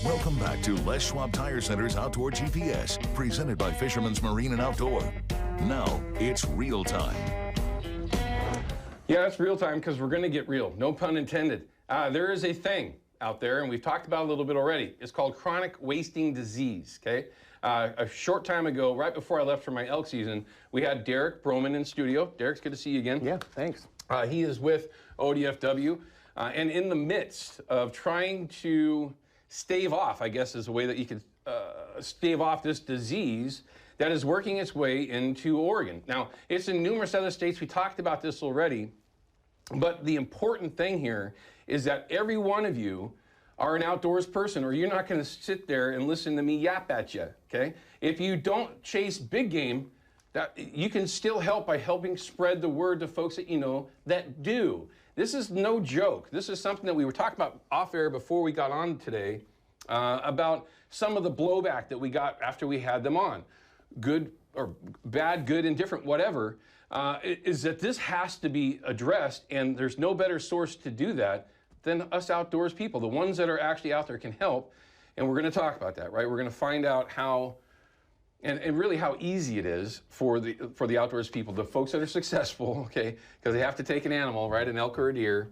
Welcome back to Les Schwab Tire Center's Outdoor GPS, presented by Fisherman's Marine and Outdoor. Now, it's real time. Yeah, it's real time because we're going to get real. No pun intended. There is a thing out there, and we've talked about it a little bit already. It's called chronic wasting disease, okay? A short time ago, right before I left for my elk season, we had Derek Broman in studio. Derek's good to see you again. Yeah, thanks. He is with ODFW, and in the midst of trying to stave off, I guess is a way that you could stave off this disease that is working its way into Oregon. Now, it's in numerous other states. We talked about this already, but the important thing here is that every one of you are an outdoors person, or you're not going to sit there and listen to me yap at you, okay? If you don't chase big game, that you can still help by helping spread the word to folks that you know that do. This is no joke. This is something that we were talking about off air before we got on today about some of the blowback that we got after we had them on. Good or bad, good, indifferent, whatever, is that this has to be addressed, and there's no better source to do that than us outdoors people. The ones that are actually out there can help, and we're going to talk about that, right? We're going to find out how and really how easy it is for the outdoors people, the folks that are successful, okay, because they have to take an animal, right, an elk or a deer.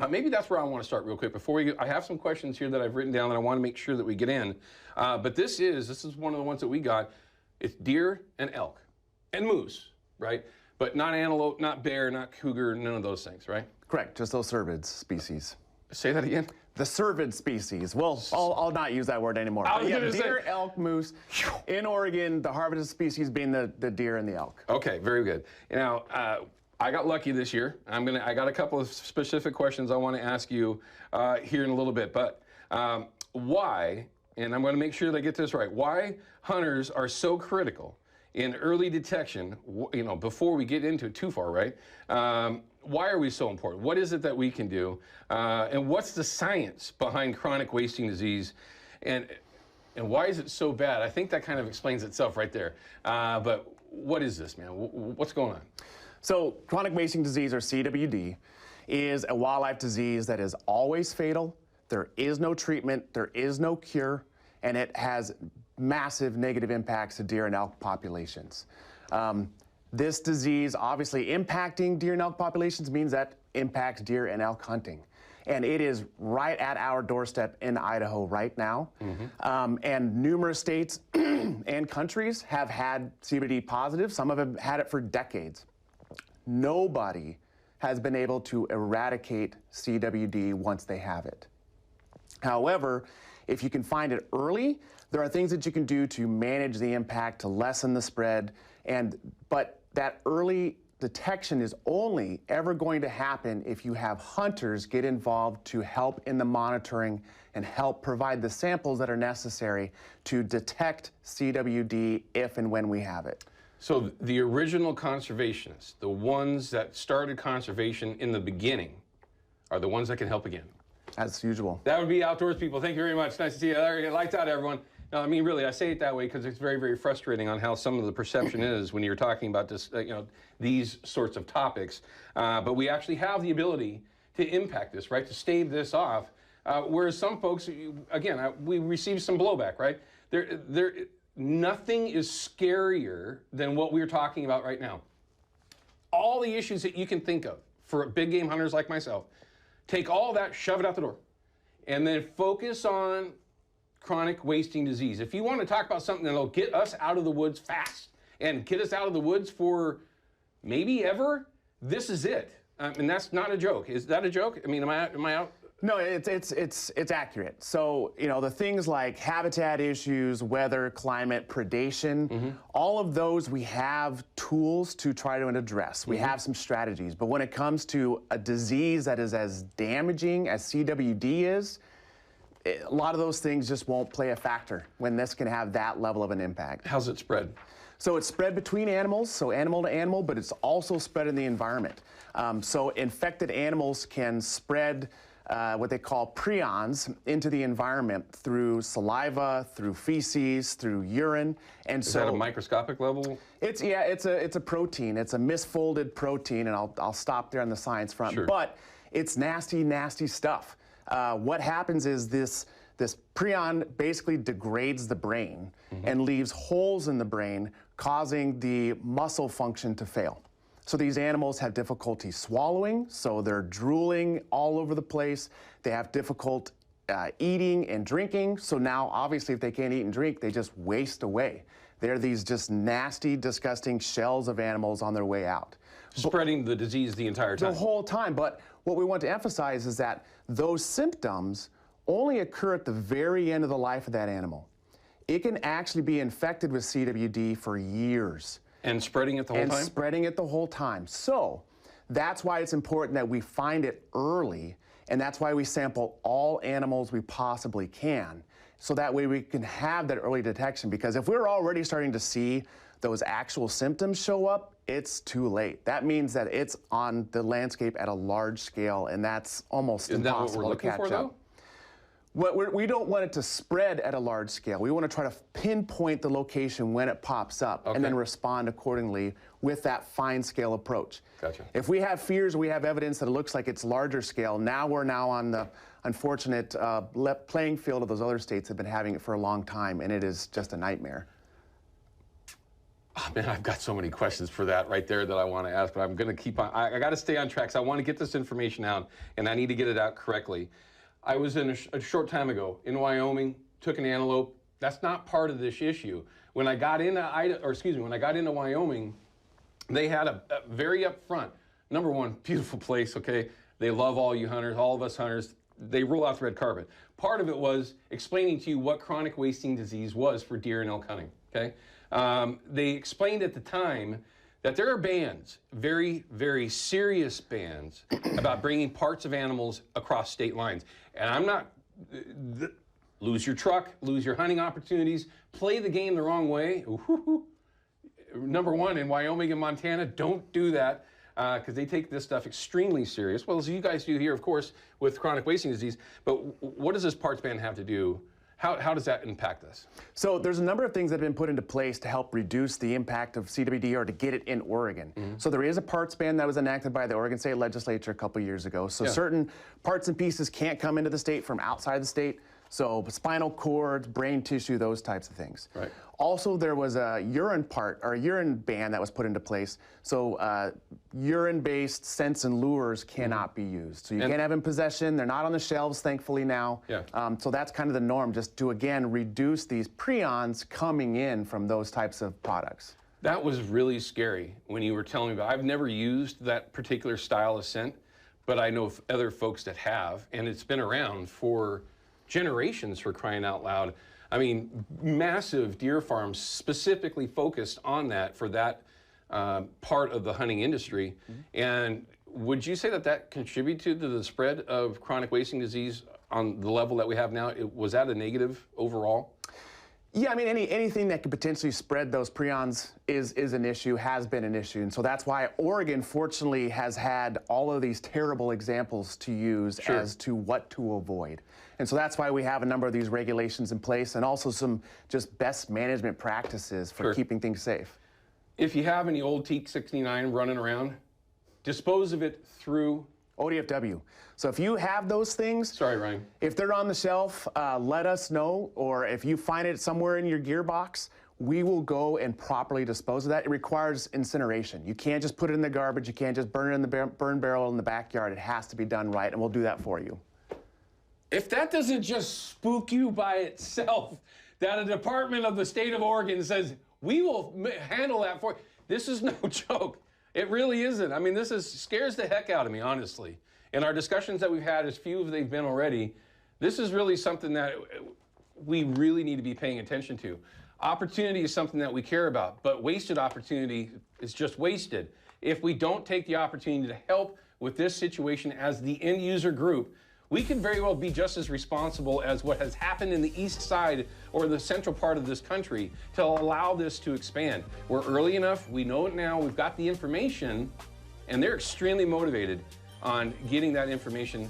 Maybe that's where I want to start real quick. Before we I have some questions here that I've written down that I want to make sure that we get in. But this is one of the ones that we got. It's deer and elk and moose, right? But not antelope, not bear, not cougar, none of those things, right? Correct, just those cervid species. Say that again? The cervid species. Well, I'll not use that word anymore. But yeah, deer, elk, moose. In Oregon, the harvested species being the deer and the elk. Okay, very good. Now, I got lucky this year. I got a couple of specific questions I want to ask you here in a little bit. But why, and I'm going to make sure that I get this right, why hunters are so critical in early detection, you know, before we get into it too far, right? Why are we so important? What is it that we can do? And what's the science behind chronic wasting disease? And why is it so bad? I think that kind of explains itself right there. But what is this, man? What's going on? So chronic wasting disease, or CWD, is a wildlife disease that is always fatal. There is no treatment, there is no cure, and it has massive negative impacts to deer and elk populations. This disease obviously impacting deer and elk populations means that impacts deer and elk hunting. And it is right at our doorstep in Idaho right now. Mm-hmm. And numerous states and countries have had CWD positive. Some have had it for decades. Nobody has been able to eradicate CWD once they have it. However, if you can find it early, there are things that you can do to manage the impact, to lessen the spread, but that early detection is only ever going to happen if you have hunters get involved to help in the monitoring and help provide the samples that are necessary to detect CWD if and when we have it. So the original conservationists, the ones that started conservation in the beginning, are the ones that can help again. As usual. That would be outdoors people. Thank you very much. Nice to see you. Lights out, everyone. No, I mean, really, I say it that way because it's very, very frustrating on how some of the perception is when you're talking about this, you know, these sorts of topics. But we actually have the ability to impact this, right, to stave this off. Whereas some folks, again, we receive some blowback, right? Nothing is scarier than what we're talking about right now. All the issues that you can think of for big game hunters like myself, take all that, shove it out the door, and then focus on chronic wasting disease. If you want to talk about something that'll get us out of the woods fast and get us out of the woods for maybe ever, this is it. And that's not a joke. Is that a joke? I mean, am I out? No, it's accurate. So, you know, the things like habitat issues, weather, climate, predation, all of those we have tools to try to address. We have some strategies. But when it comes to a disease that is as damaging as CWD is, a lot of those things just won't play a factor when this can have that level of an impact. How's it spread? So it's spread between animals, so animal to animal, but it's also spread in the environment. So infected animals can spread what they call prions into the environment through saliva, through feces, through urine, and is that a microscopic level? It's a protein. It's a misfolded protein, and I'll stop there on the science front. Sure. But it's nasty, nasty stuff. What happens is This prion basically degrades the brain and leaves holes in the brain, causing the muscle function to fail. So these animals have difficulty swallowing, so they're drooling all over the place. They have difficult eating and drinking, so now obviously if they can't eat and drink, they just waste away. They're these just nasty, disgusting shells of animals on their way out. Spreading the disease the entire time. The whole time, but what we want to emphasize is that those symptoms only occur at the very end of the life of that animal. It can actually be infected with CWD for years. And spreading it the whole time? And spreading it the whole time. So that's why it's important that we find it early, and that's why we sample all animals we possibly can, so that way we can have that early detection. Because if we're already starting to see those actual symptoms show up, it's too late. That means that it's on the landscape at a large scale, and that's almost impossible to catch up. We don't want it to spread at a large scale. We want to try to pinpoint the location when it pops up and then respond accordingly with that fine scale approach. Gotcha. If we have fears, we have evidence that it looks like it's larger scale, now we're on the unfortunate playing field of those other states that have been having it for a long time, and it is just a nightmare. Oh, man, I've got so many questions for that right there that I want to ask, but I'm going to keep on. I got to stay on track, so I want to get this information out, and I need to get it out correctly. I was in a short time ago in Wyoming, took an antelope. That's not part of this issue. When I got into Wyoming, they had a very upfront, number one, beautiful place, okay? They love all you hunters, all of us hunters. They roll out the red carpet. Part of it was explaining to you what chronic wasting disease was for deer and elk hunting, okay? They explained at the time that there are bans, very, very serious bans, about bringing parts of animals across state lines. And I'm not, lose your truck, lose your hunting opportunities, play the game the wrong way. Number one, in Wyoming and Montana, don't do that because they take this stuff extremely serious. Well, as you guys do here, of course, with chronic wasting disease. But what does this parts ban have to do? How does that impact us? So there's a number of things that have been put into place to help reduce the impact of CWD or to get it in Oregon. So there is a parts ban that was enacted by the Oregon State Legislature a couple years ago. So certain parts and pieces can't come into the state from outside the state. So spinal cords, brain tissue, those types of things. Right. Also, there was a urine ban that was put into place. So urine-based scents and lures cannot be used. So you can't have in possession. They're not on the shelves, thankfully, now. So that's kind of the norm, just to, again, reduce these prions coming in from those types of products. That was really scary when you were telling me about it. I've never used that particular style of scent, but I know other folks that have, and it's been around for generations, for crying out loud. I mean, massive deer farms specifically focused on that for that part of the hunting industry. And would you say that that contributed to the spread of chronic wasting disease on the level that we have now? Was that a negative overall? Yeah, I mean, anything that could potentially spread those prions is an issue, has been an issue. And so that's why Oregon, fortunately, has had all of these terrible examples to use as to what to avoid. And so that's why we have a number of these regulations in place, and also some just best management practices for keeping things safe. If you have any old Teak 69 running around, dispose of it through ODFW. So if you have those things, sorry, Ryan, if they're on the shelf, let us know, or if you find it somewhere in your gearbox, we will go and properly dispose of that. It requires incineration. You can't just put it in the garbage. You can't just burn it in the burn barrel in the backyard. It has to be done right, and we'll do that for you. If that doesn't just spook you by itself, that a department of the state of Oregon says, we will handle that for you, this is no joke. It really isn't. I mean, this scares the heck out of me, honestly. In our discussions that we've had, as few as they've been already, this is really something that we really need to be paying attention to. Opportunity is something that we care about, but wasted opportunity is just wasted. If we don't take the opportunity to help with this situation as the end user group, we can very well be just as responsible as what has happened in the east side or the central part of this country to allow this to expand. We're early enough, we know it now, we've got the information, and they're extremely motivated on getting that information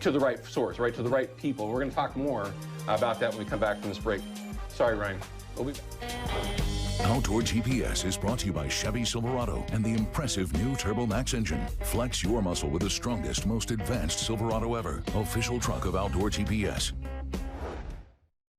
to the right source, right, to the right people. We're gonna talk more about that when we come back from this break. Sorry, Ryan. We'll be back. Outdoor GPS is brought to you by Chevy Silverado and the impressive new Turbo Max engine. Flex your muscle with the strongest, most advanced Silverado ever. Official truck of Outdoor GPS.